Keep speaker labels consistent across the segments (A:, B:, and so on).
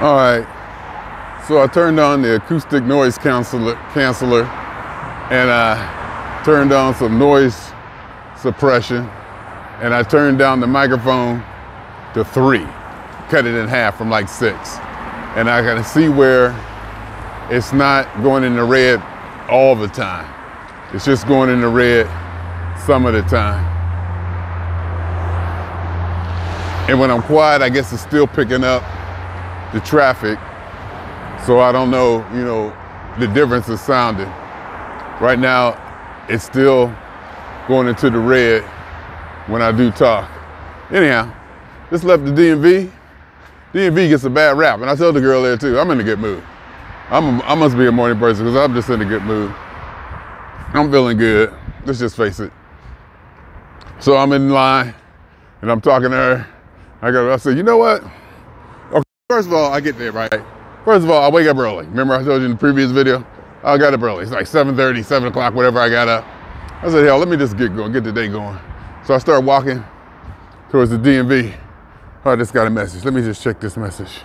A: All right, so I turned on the acoustic noise canceller and I turned on some noise suppression and I turned down the microphone to 3, cut it in half from like 6. And I can see where it's not going in the red all the time. It's just going in the red some of the time. And when I'm quiet, I guess it's still picking up the traffic. So I don't know, the difference is sounding. Right now, it's still going into the red when I do talk. Anyhow, just left the DMV. DMV gets a bad rap, and I told the girl there too, I'm in a good mood. I must be a morning person because I'm just in a good mood. I'm feeling good, let's just face it. So I'm in line, and I'm talking to her. I said, you know what? Okay, first of all, I get there, right? First of all, I wake up early. Remember I told you in the previous video? I got up early. It's like 7:30, 7 o'clock, whatever I got up. I said, hell, let me just get going, get the day going. So I start walking towards the DMV. Oh, I just got a message. Let me just check this message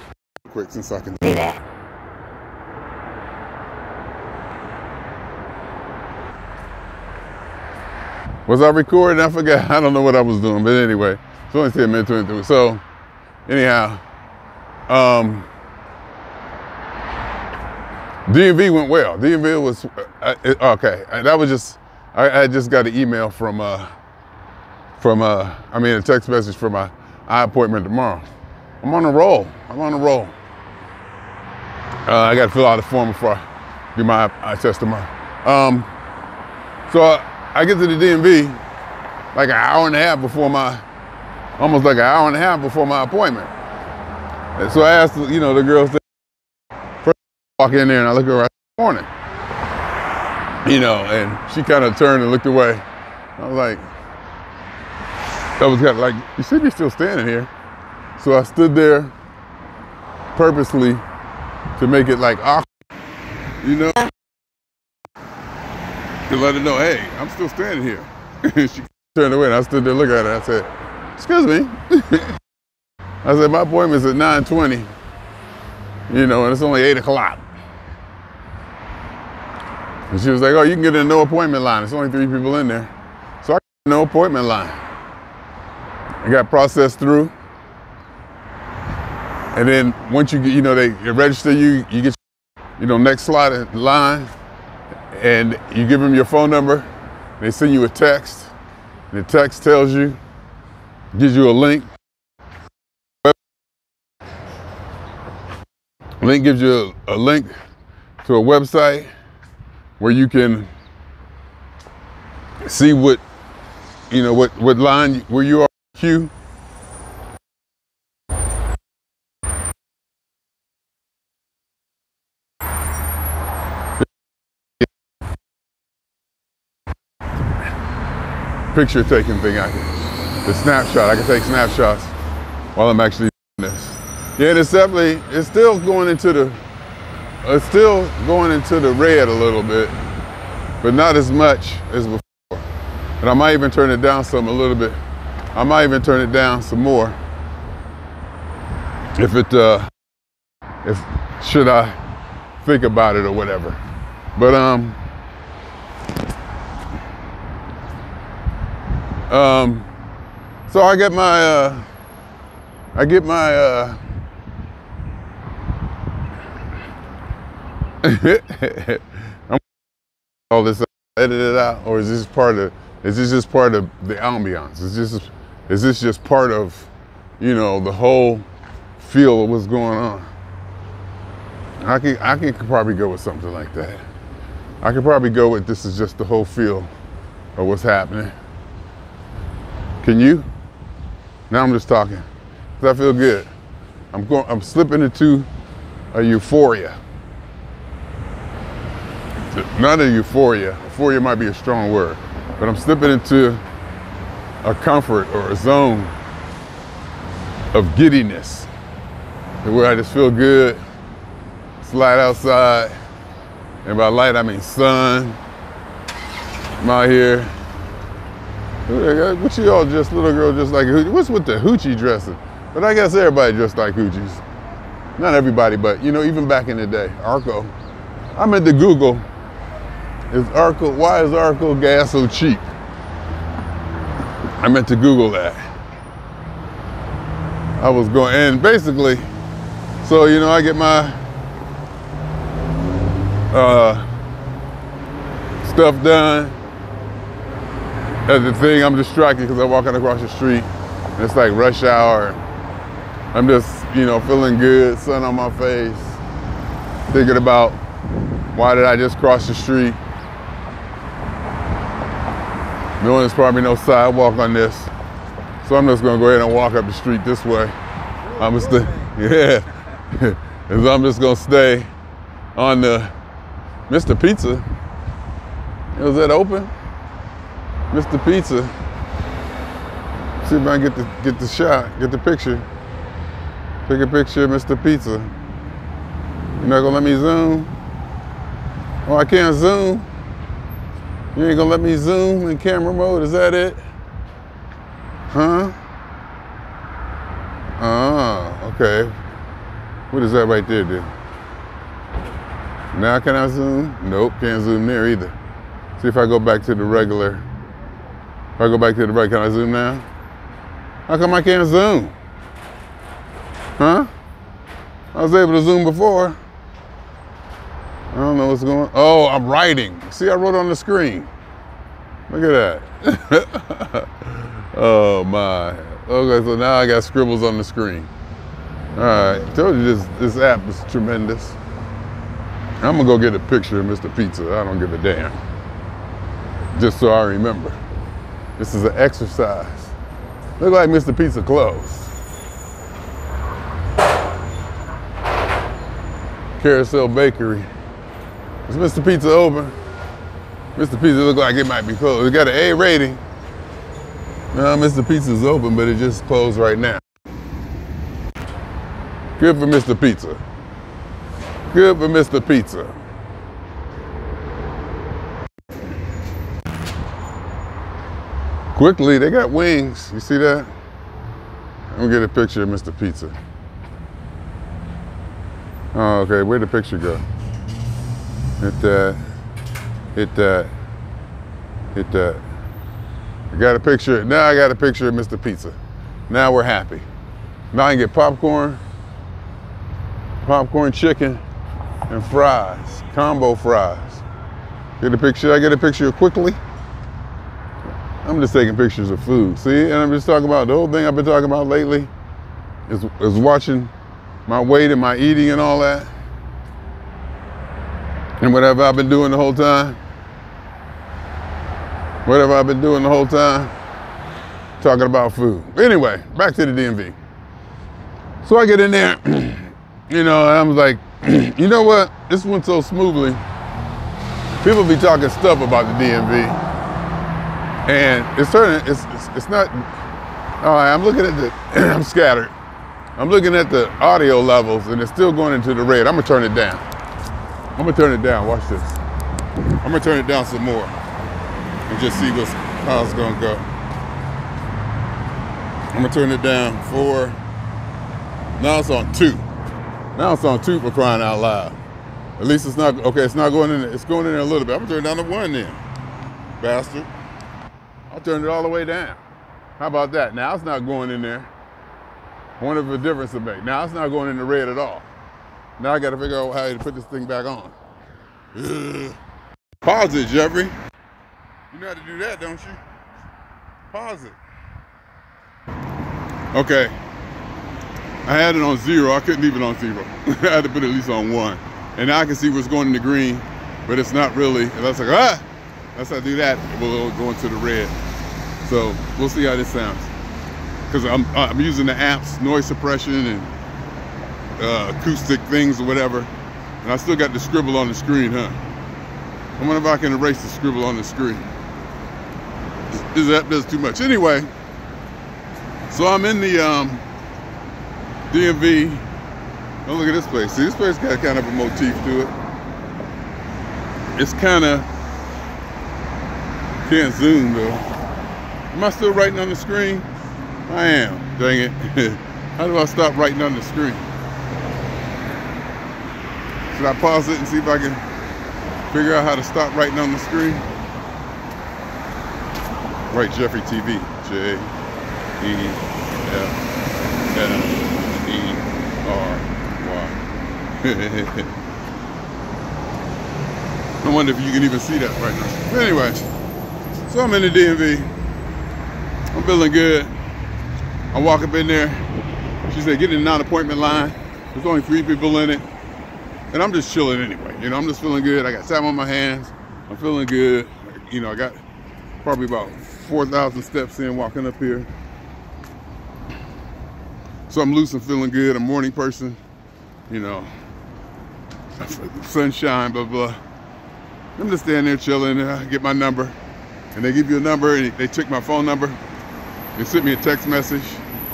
A: quick since I can do that. Was I recording? I forgot. I don't know what I was doing, but anyway, it's only 10 minutes 22. So anyhow, DMV went well. DMV was, okay. That was just, I just got an email a text message for my eye appointment tomorrow. I'm on a roll. I got to fill out a form before I do my eye test tomorrow. So I get to the DMV like almost like an hour and a half before my appointment. And so I asked, the girl said, first I walk in there and I look at her right this morning. And she kind of turned and looked away. I was like, that was kind of like, you see me still standing here. So I stood there purposely to make it like awkward, to let her know, hey, I'm still standing here. She turned away and I stood there looking at her. I said, excuse me. I said, my appointment's at 9:20, and it's only 8 o'clock. And she was like, oh, you can get in a no appointment line. There's only 3 people in there. So I got a no appointment line. I got processed through. And then once you get, they register you, you get, next slot in line, and you give them your phone number. They send you a text. And the text tells you, gives you a link. Link gives you a link to a website where you can see what line, where you are in the queue. Picture taking thing the snapshot. I can take snapshots while I'm actually doing this. Yeah, and it's still going into the red a little bit, but not as much as before. And I might even turn it down a little bit. I might even turn it down some more if should I think about it or whatever. But so I get my I'm all this edit it out, or is this just part of the ambiance? Is this just part of, the whole feel of what's going on? I can probably go with something like that. I could probably go with this is just the whole feel of what's happening. Can you? Now I'm just talking, because I feel good. I'm slipping into a euphoria. Not a euphoria. Euphoria might be a strong word, but I'm slipping into a comfort or a zone of giddiness, where I just feel good. It's light outside, and by light I mean sun. I'm out here. What you all just, little girl just like, what's with the hoochie dressing? But I guess everybody dressed like hoochies. not everybody, but you know, even back in the day, Arco. I meant to Google, why is Arco gas so cheap? I meant to Google that. I was going, and basically, so you know, I get my stuff done at the thing. I'm distracted because I'm walking across the street and it's like rush hour. I'm just, you know, feeling good, sun on my face, thinking about why did I just cross the street? Knowing there's probably no sidewalk on this. So I'm just gonna go ahead and walk up the street this way. I'm gonna stay, yeah. So I'm just gonna stay on the Mr. Pizza. Was that open? Mr. Pizza. See if I can get the shot, get the picture. Take a picture of Mr. Pizza. You're not gonna let me zoom? Oh, I can't zoom? You ain't gonna let me zoom in camera mode, is that it? Huh? Ah, okay. What is that right there, dude? Now can I zoom? Nope, can't zoom there either. See if I go back to the regular. If I go back to the right, can I zoom now? How come I can't zoom? Huh? I was able to zoom before. I don't know what's going on. Oh, I'm writing. See, I wrote on the screen. Look at that. Oh my. Okay, so now I got scribbles on the screen. All right, told you this app is tremendous. I'm gonna go get a picture of Mr. Pizza. I don't give a damn. Just so I remember. This is an exercise. Look like Mr. Pizza closed. Carousel Bakery. Is Mr. Pizza open? Mr. Pizza look like it might be closed. It got an A rating. No, Mr. Pizza's open, but it just closed right now. Good for Mr. Pizza. Good for Mr. Pizza. Quickly, they got wings. You see that? I'm gonna get a picture of Mr. Pizza. Oh, okay, where'd the picture go? Hit that, hit that, hit that. I got a picture, now I got a picture of Mr. Pizza. Now we're happy. Now I can get popcorn, chicken, and fries, combo fries. Get a picture, I get a picture quickly. I'm just taking pictures of food, see? And I'm just talking about, the whole thing I've been talking about lately is watching my weight and my eating and all that. And whatever I've been doing the whole time. Whatever I've been doing the whole time, talking about food. Anyway, back to the DMV. So I get in there, you know, and I'm like, you know what? This went so smoothly. People be talking stuff about the DMV. And it's not, all right, I'm looking at the, I'm scattered. I'm looking at the audio levels and it's still going into the red. I'm gonna turn it down. I'm gonna turn it down, watch this. I'm gonna turn it down some more and just see how it's gonna go. I'm gonna turn it down for, now it's on 2. Now it's on 2 for crying out loud. At least it's not, okay, it's not going in, it's going in there a little bit. I'm gonna turn it down to 1 then, bastard. I'll turn it all the way down. How about that? Now it's not going in there. I wonder if a difference to make. Now it's not going in the red at all. Now I gotta figure out how to put this thing back on. Ugh. Pause it, Jeffrey. You know how to do that, don't you? Pause it. Okay. I had it on 0. I couldn't leave it on 0. I had to put it at least on 1. And now I can see what's going in the green, but it's not really. And I was like, ah! That's how I do that. We'll go into the red. So we'll see how this sounds. Because I'm using the apps, noise suppression and acoustic things or whatever. And I still got the scribble on the screen, huh? I wonder if I can erase the scribble on the screen. This app does too much. Anyway, so I'm in the DMV. Oh, look at this place. See, this place got kind of a motif to it. It's kind of, can't zoom though. Am I still writing on the screen? I am, dang it. How do I stop writing on the screen? Should I pause it and see if I can figure out how to stop writing on the screen? Write Jeffery TV. Jeffery. I wonder if you can even see that right now. But anyway, so I'm in the DMV. I'm feeling good. I walk up in there. She said, get in the non-appointment line. There's only 3 people in it. And I'm just chilling anyway. You know, I'm just feeling good. I got time on my hands. I'm feeling good. You know, I got probably about 4,000 steps in walking up here. So I'm loose and feeling good. I'm a morning person. You know, sunshine, blah, blah. I'm just standing there chilling, and I get my number. And they give you a number, and they took my phone number. They sent me a text message.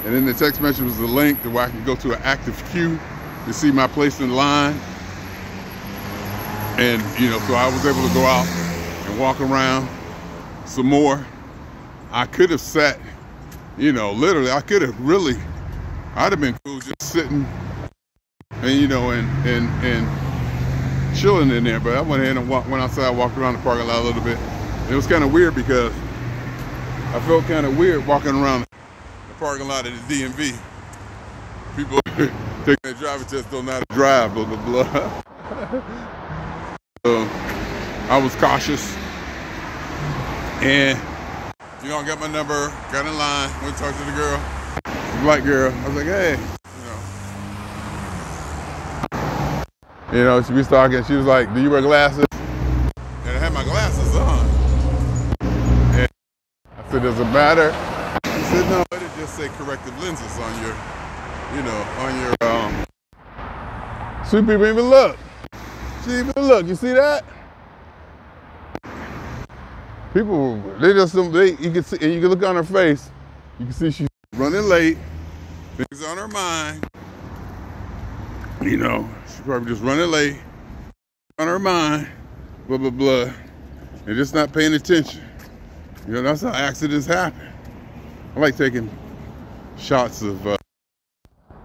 A: And in the text message was a link to where I could go to an active queue to see my place in line. And, you know, so I was able to go out and walk around some more. I could have sat, you know, literally, I'd have been cool just sitting and, you know, and chilling in there. But I went ahead and went outside, walked around the parking lot a little bit. It was kind of weird because I felt kind of weird walking around the parking lot of the DMV. People taking their driver's test don't know how to drive, blah, blah, blah. So I was cautious. And, you know, I got my number, got in line, went to talk to the girl, the black girl. I was like, hey, you know, she was talking. She was like, do you wear glasses? And I had my glasses on. And I said, does it matter? She said, no, it just say corrective lenses on your, you know, on your, Sweet people even look. She even look, you see that? People, they just, you can see, and you can look on her face, you can see she's running late, things on her mind. You know, she's probably just running late, on her mind, blah, blah, blah, and just not paying attention. You know, that's how accidents happen. I like taking shots of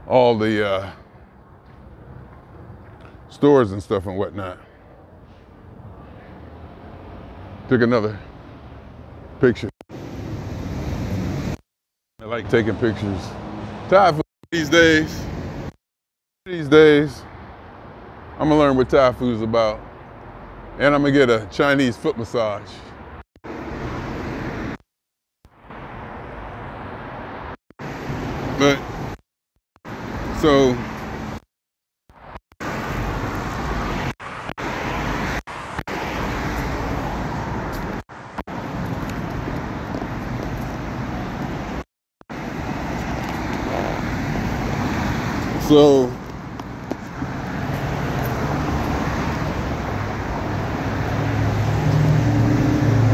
A: all the stores and stuff and whatnot. Took another picture. I like taking pictures. Thai food these days. I'm gonna learn what Thai food is about. And I'm gonna get a Chinese foot massage. But, so,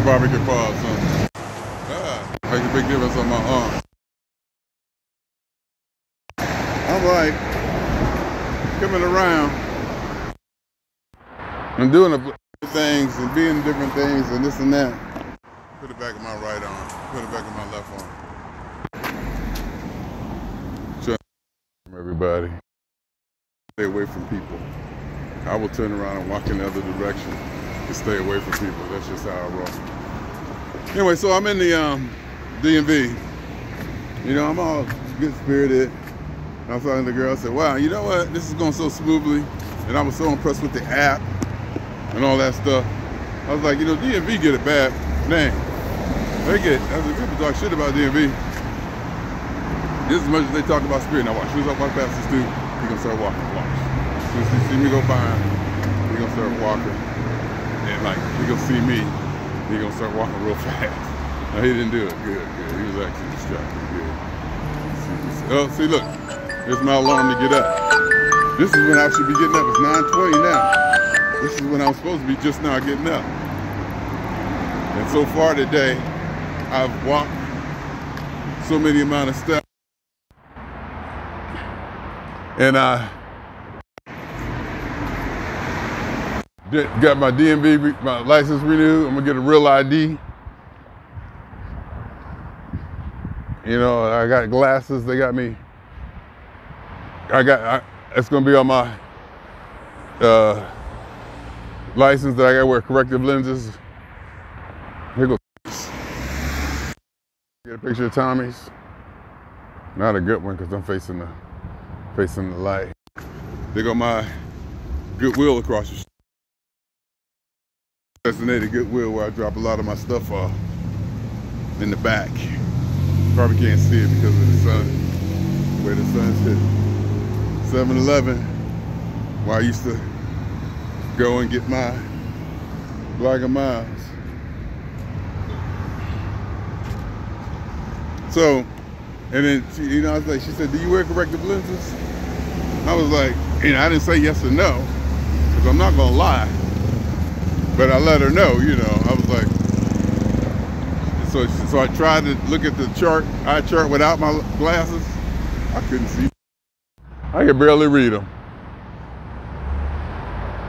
A: barbecue pause, huh? Make a big difference on my arm. I'm like coming around and doing things and being different things and this and that. Put it back in my right arm, put it back in my left arm. Everybody, stay away from people. I will turn around and walk in the other direction to stay away from people. That's just how I roll. Anyway, so I'm in the DMV. You know, I'm all good spirited. I was talking to the girl, I said, wow, you know what? This is going so smoothly. And I was so impressed with the app and all that stuff. I was like, you know, DMV get a bad name. They get, as people talk shit about DMV. Just as much as they talk about spirit. Now watch, as soon as I walk past this dude, he's gonna start walking, watch. As soon as he see me go by him, he's gonna start walking. And like, he's gonna see me, he's gonna start walking real fast. No, he didn't do it, good. He was actually distracted, good. Oh, see, look. Here's my alarm to get up. This is when I should be getting up. It's 9:20 now. This is when I'm supposed to be just now getting up. And so far today, I've walked so many amount of steps. And I got my DMV, my license renewed. I'm gonna get a real ID. You know, I got glasses. They got me. It's gonna be on my license that I gotta wear corrective lenses. Here goes. Get a picture of Tommy's. Not a good one because I'm facing the light. There go my Goodwill across the street. Designated Goodwill where I drop a lot of my stuff off in the back. Probably can't see it because of the sun, where the sun's hitting. 7-Eleven, where I used to go and get my block of miles. So, and then I was like, she said, "Do you wear corrective lenses?" I was like, I didn't say yes or no, because I'm not gonna lie. But I let her know, I was like, so I tried to look at the eye chart without my glasses. I couldn't see. I could barely read them.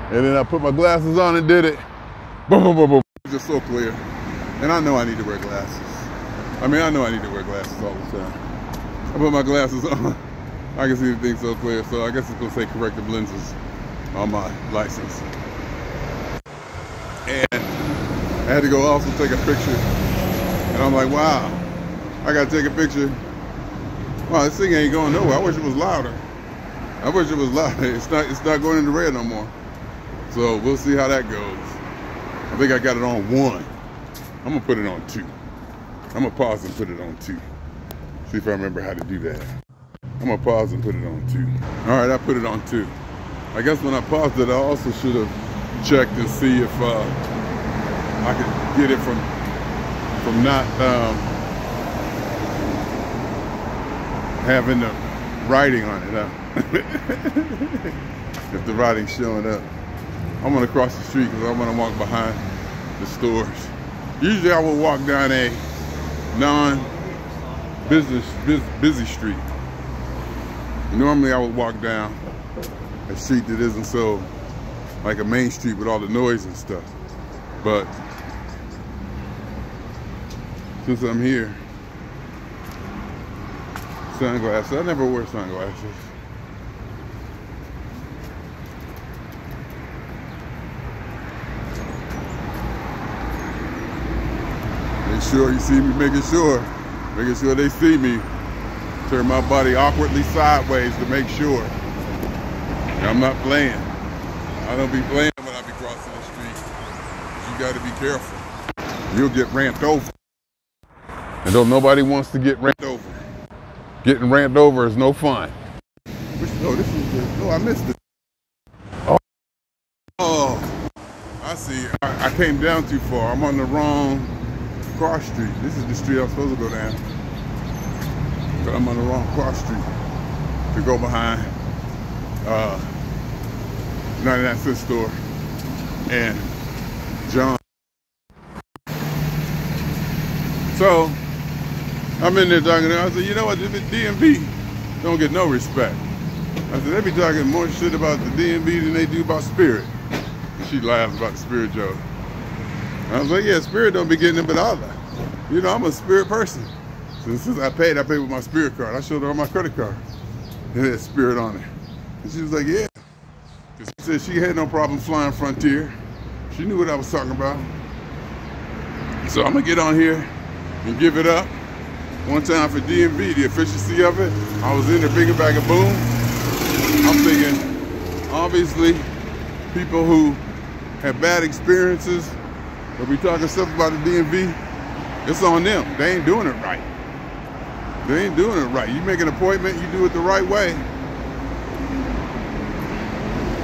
A: And then I put my glasses on and did it. Boom, boom, boom, boom. Just so clear. And I know I need to wear glasses. I know I need to wear glasses all the time. I put my glasses on. I can see the thing so clear. So I guess it's gonna say corrective lenses on my license. And I had to go also take a picture. And I'm like, wow, I gotta take a picture. Wow, this thing ain't going nowhere. I wish it was louder. I wish it was louder. It's not going into red no more. So we'll see how that goes. I think I got it on 1. I'm gonna put it on 2. I'm gonna pause and put it on 2. See if I remember how to do that. I'm gonna pause and put it on 2. All right, I put it on 2. I guess when I paused it, I also should have checked and see if I could get it from not having the writing on it. If the writing's showing up. I'm gonna cross the street because I want to walk behind the stores. Usually I will walk down a busy street. Normally I would walk down a street that isn't so like a main street with all the noise and stuff. But since I'm here, sunglasses. I never wear sunglasses. Make sure you see me, making sure they see me. Turn my body awkwardly sideways to make sure. I'm not playing. I don't be playing when I be crossing the street. You gotta be careful. You'll get ran over. And don't nobody wants to get ran over. Getting ran over is no fun. I missed it. Oh, I see. I came down too far. I'm on the wrong cross street. This is the street I'm supposed to go down. But I'm on the wrong cross street to go behind 99-cent store and John. So I'm in there talking to her. I said, you know what, the DMV don't get no respect. I said, they be talking more shit about the DMV than they do about Spirit. And she laughs about the Spirit joke. I was like, yeah, Spirit don't be getting it, but I'm a Spirit person. Since I paid with my Spirit card. I showed her on my credit card. It had Spirit on it. And she was like, yeah. Because she said she had no problem flying Frontier. She knew what I was talking about. So I'm going to get on here and give it up. One time for DMV, the efficiency of it. I was in there bringing back a boom. I'm thinking, obviously, people who have bad experiences, will be talking stuff about the DMV, it's on them. They ain't doing it right. They ain't doing it right. You make an appointment, you do it the right way.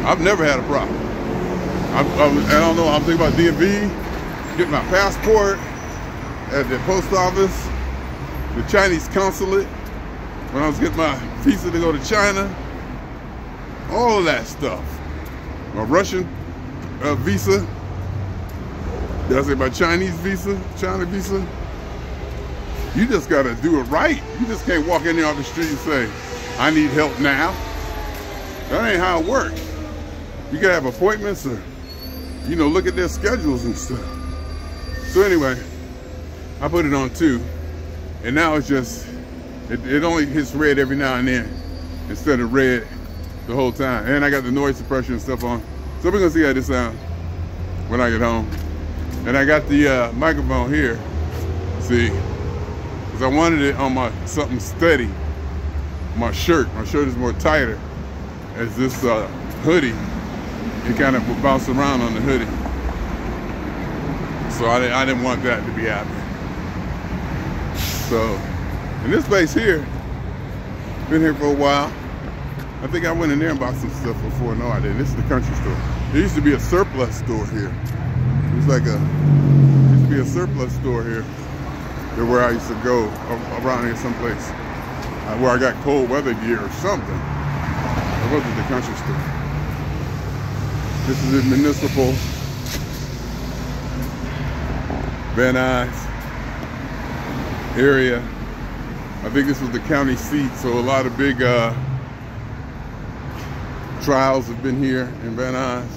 A: I've never had a problem. I don't know, I'm thinking about DMV, getting my passport at the post office, the Chinese consulate, when I was getting my visa to go to China, all of that stuff. My Russian visa, did I say my Chinese visa, China visa? You just gotta do it right. You just can't walk in there off the street and say, I need help now. That ain't how it works. You gotta have appointments or, look at their schedules and stuff. So anyway, I put it on 2, and now it's just, it only hits red every now and then instead of red the whole time. And I got the noise suppression and stuff on. So we're gonna see how this sounds when I get home. And I got the microphone here, see, because I wanted it on my something steady. My shirt is more tighter. As this hoodie, it kind of would bounce around on the hoodie. So I didn't want that to be happening. So, in this place here, been here for a while. I think I went in there and bought some stuff before. No, I didn't. This is the country store. There used to be a surplus store here. It was like used to be a surplus store here. There where I used to go around here someplace. Where I got cold weather gear or something. It wasn't the country store. This is the municipal Van Nuys area. I think this was the county seat, so a lot of big trials have been here in Van Nuys.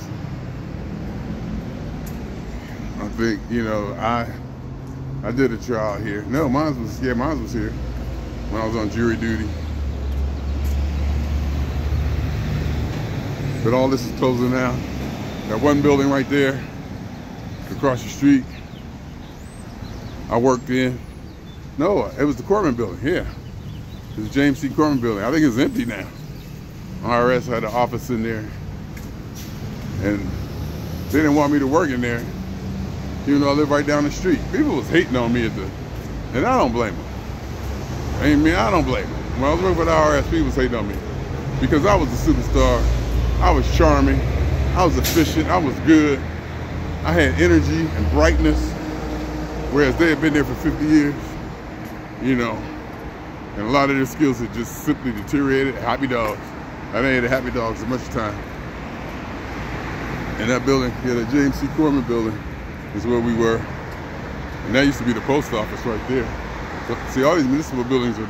A: I think, you know, I did a trial here. No, mine was here when I was on jury duty. But all this is closing now. That one building right there, across the street, I worked in. No, it was the Corman building, yeah. It was the James C. Corman building. I think it's empty now. IRS had an office in there. And they didn't want me to work in there, even though I live right down the street. People was hating on me and I don't blame them. I don't blame them. When I was working for the IRS, people was hating on me. Because I was a superstar. I was charming. I was efficient. I was good. I had energy and brightness. Whereas they had been there for 50 years. You know, and a lot of their skills had just simply deteriorated. Happy dogs. I didn't have Happy Dogs as much time. And that building, yeah, the James C. Corman building is where we were. And that used to be the post office right there. But see, all these municipal buildings are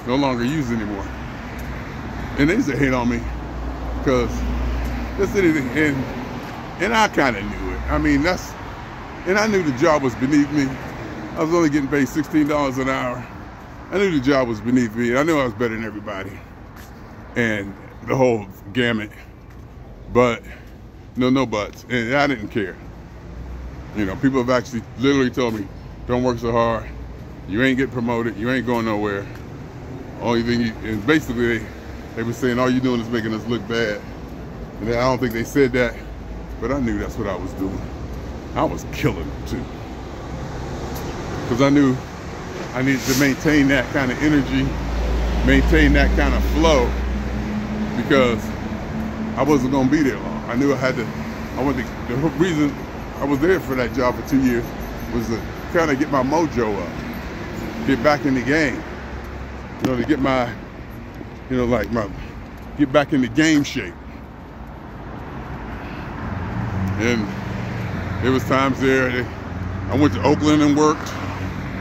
A: no longer used anymore. And they used to hate on me because that's anything. And I kind of knew it. I mean, and I knew the job was beneath me. I was only getting paid $16 an hour. I knew the job was beneath me. I knew I was better than everybody. And the whole gamut. But, no buts. And I didn't care. You know, people have actually literally told me, don't work so hard. You ain't getting promoted. You ain't going nowhere. Only thing and basically they were saying all you're doing is making us look bad. And I don't think they said that, but I knew that's what I was doing. I was killing them too. Because I knew I needed to maintain that kind of energy, maintain that kind of flow, because I wasn't going to be there long. I knew I had to, the reason I was there for that job for 2 years was to kind of get my mojo up, get back in the game, you know, to get my, you know, get back in the game shape. And there was times there, I went to Oakland and worked,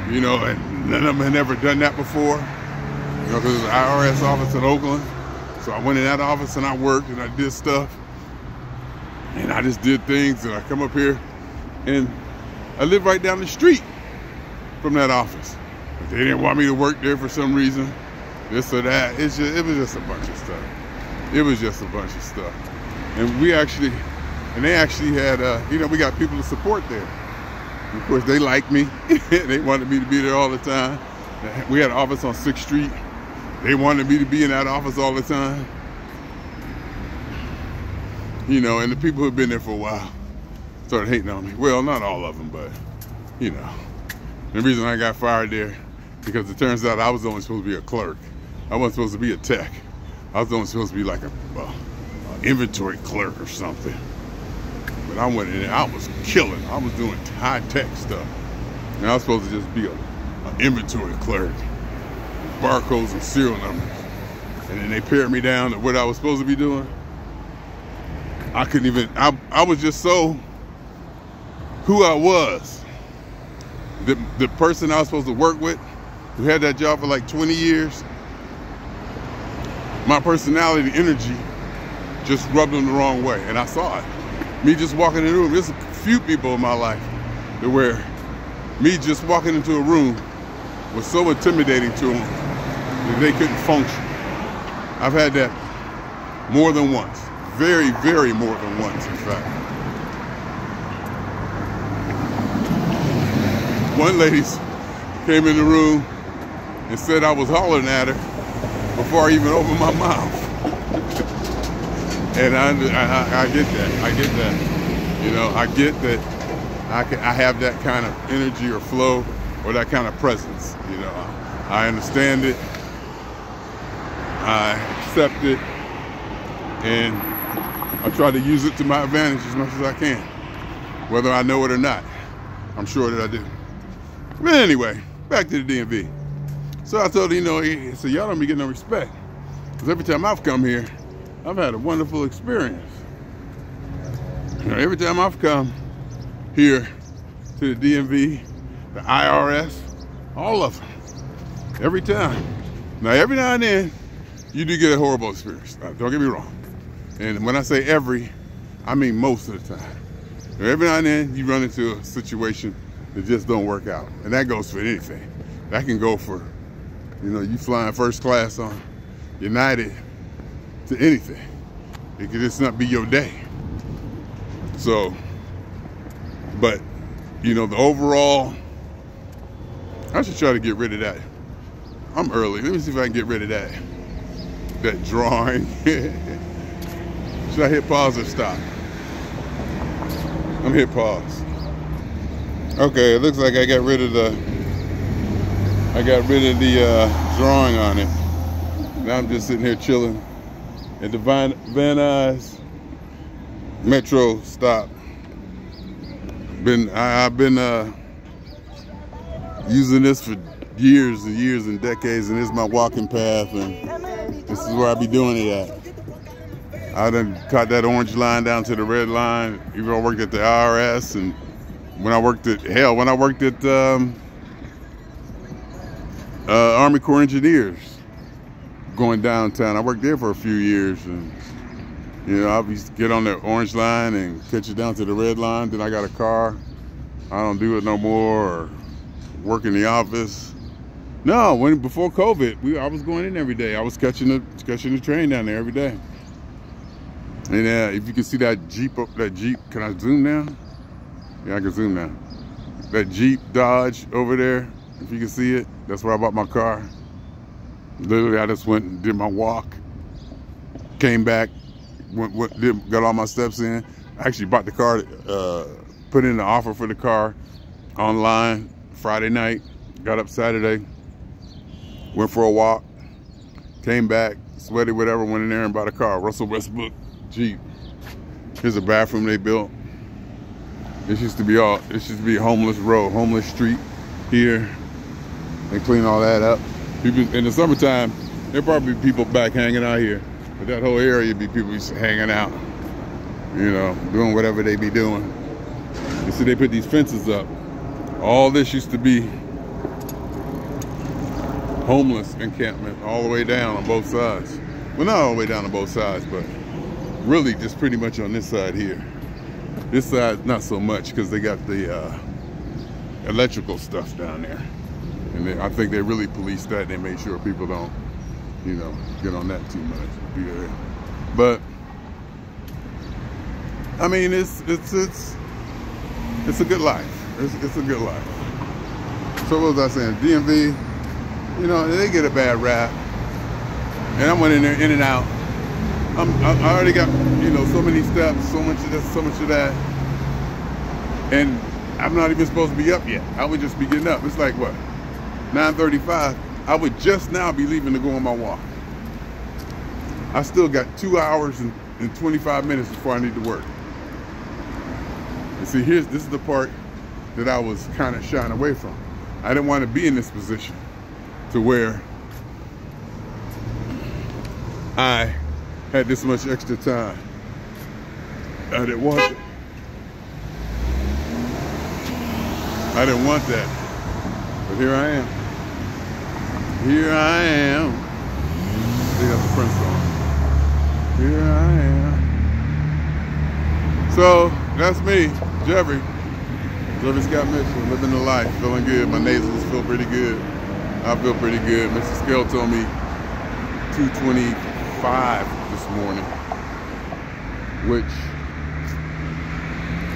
A: you know, and none of them had never done that before, you know, because there's an IRS office in Oakland. So I went in that office and I worked and I did stuff. And I just did things, and I come up here and I live right down the street from that office. But they didn't want me to work there for some reason, this or that. It was just a bunch of stuff. It was just a bunch of stuff. And they actually had, you know, we got people to support there. And of course, they liked me. They wanted me to be there all the time. We had an office on 6th Street. They wanted me to be in that office all the time. You know, and the people who had been there for a while started hating on me. Well, not all of them, but, you know. The reason I got fired there, because it turns out I was only supposed to be a clerk. I wasn't supposed to be a tech. I was only supposed to be like a inventory clerk or something. But I went in there, I was killing. I was doing high-tech stuff. And I was supposed to just be an inventory clerk. Barcodes and serial numbers. And then they pared me down to what I was supposed to be doing. I couldn't even, I was just so who I was. The person I was supposed to work with, who had that job for like 20 years, my personality, energy, just rubbed them the wrong way, and I saw it. Me just walking in the room, there's a few people in my life that where me just walking into a room was so intimidating to them that they couldn't function. I've had that more than once. Very, very more than once, in fact. One lady came in the room and said I was hollering at her before I even opened my mouth. And I get that. I get that. You know, I get that I have that kind of energy or flow or that kind of presence. You know, I understand it. I accept it. And I try to use it to my advantage as much as I can, whether I know it or not. I'm sure that I do. But anyway, back to the DMV. So I told her, you know, so y'all don't be getting no respect. Because every time I've come here, I've had a wonderful experience. You know, every time I've come here to the DMV, the IRS, all of them, every time. Now, every now and then, you do get a horrible experience. Don't get me wrong. And when I say every, I mean most of the time. Every now and then you run into a situation that just don't work out. And that goes for anything. That can go for, you know, you flying first class on United to anything. It could just not be your day. So, but, you know, the overall, I should try to get rid of that. I'm early. Let me see if I can get rid of that drawing. Should I hit pause or stop? I'm hit pause. Okay, it looks like I got rid of the drawing on it. Now I'm just sitting here chilling at the Van Nuys Metro stop. I've been using this for years and years and decades, and this is my walking path, and this is where I be doing it at. I done caught that orange line down to the red line. Even though I worked at the IRS, and when I worked at Army Corps Engineers, going downtown. I worked there for a few years, and you know, I used to get on the orange line and catch it down to the red line. Then I got a car. I don't do it no more, or work in the office. No, before COVID, I was going in every day. I was catching the train down there every day. And if you can see that Jeep, can I zoom now? Yeah, I can zoom now. That Jeep Dodge over there, if you can see it, that's where I bought my car. Literally, I just went and did my walk, came back, got all my steps in. I actually bought the car, put in the offer for the car online Friday night, got up Saturday, went for a walk, came back, sweaty, whatever, went in there and bought a car. Russell Westbrook Jeep. Here's a bathroom they built. This used to be homeless road, homeless street here. They clean all that up. People in the summertime, there'd probably be people back hanging out here. But that whole area be people just hanging out, you know, doing whatever they be doing. You see, they put these fences up. All this used to be homeless encampment all the way down on both sides. Well, not all the way down on both sides, but really just pretty much on this side here. This side, not so much, because they got the electrical stuff down there. And I think they really policed that. They made sure people don't, you know, get on that too much. But I mean, it's a good life. It's a good life. So what was I saying? DMV, you know, they get a bad rap. And I went in there, in and out. I already got, you know, so many steps, so much of this, so much of that. And I'm not even supposed to be up yet. I would just be getting up. It's like, what, 9:35? I would just now be leaving to go on my walk. I still got 2 hours and 25 minutes before I need to work. And see, this is the part that I was kind of shying away from. I didn't want to be in this position to where I had this much extra time. I didn't want it. I didn't want that. But here I am. Here I am. See, that's the Prince song. Here I am. So, that's me, Jeffery. Jeffery Scott Mitchell, living the life, feeling good. My nasals feel pretty good. I feel pretty good. Mr. Scale told me 225 this morning. which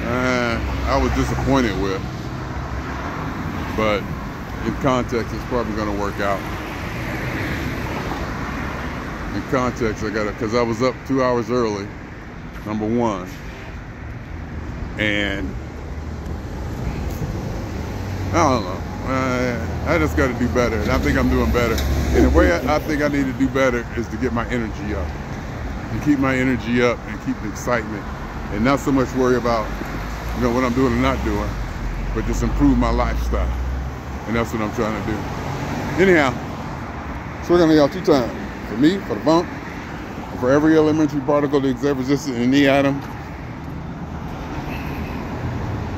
A: I was disappointed with. But in context, it's probably going to work out. In context, because I was up 2 hours early, number one. And I don't know. I just got to do better, and I think I'm doing better. And the way I think I need to do better is to get my energy up, and keep my energy up, and keep the excitement, and not so much worry about, you know, what I'm doing and not doing, but just improve my lifestyle. And that's what I'm trying to do. Anyhow, so we're gonna lay out 2 times. For me, for the bump, and for every elementary particle that exists resistant in the atom,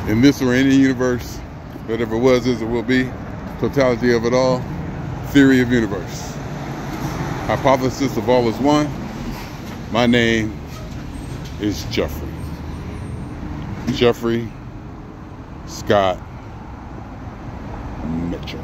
A: in this or any universe, whatever was, is, or will be, totality of it all, theory of universe, hypothesis of all is one. My name is Jeffery. Jeffery Scott Mitchell.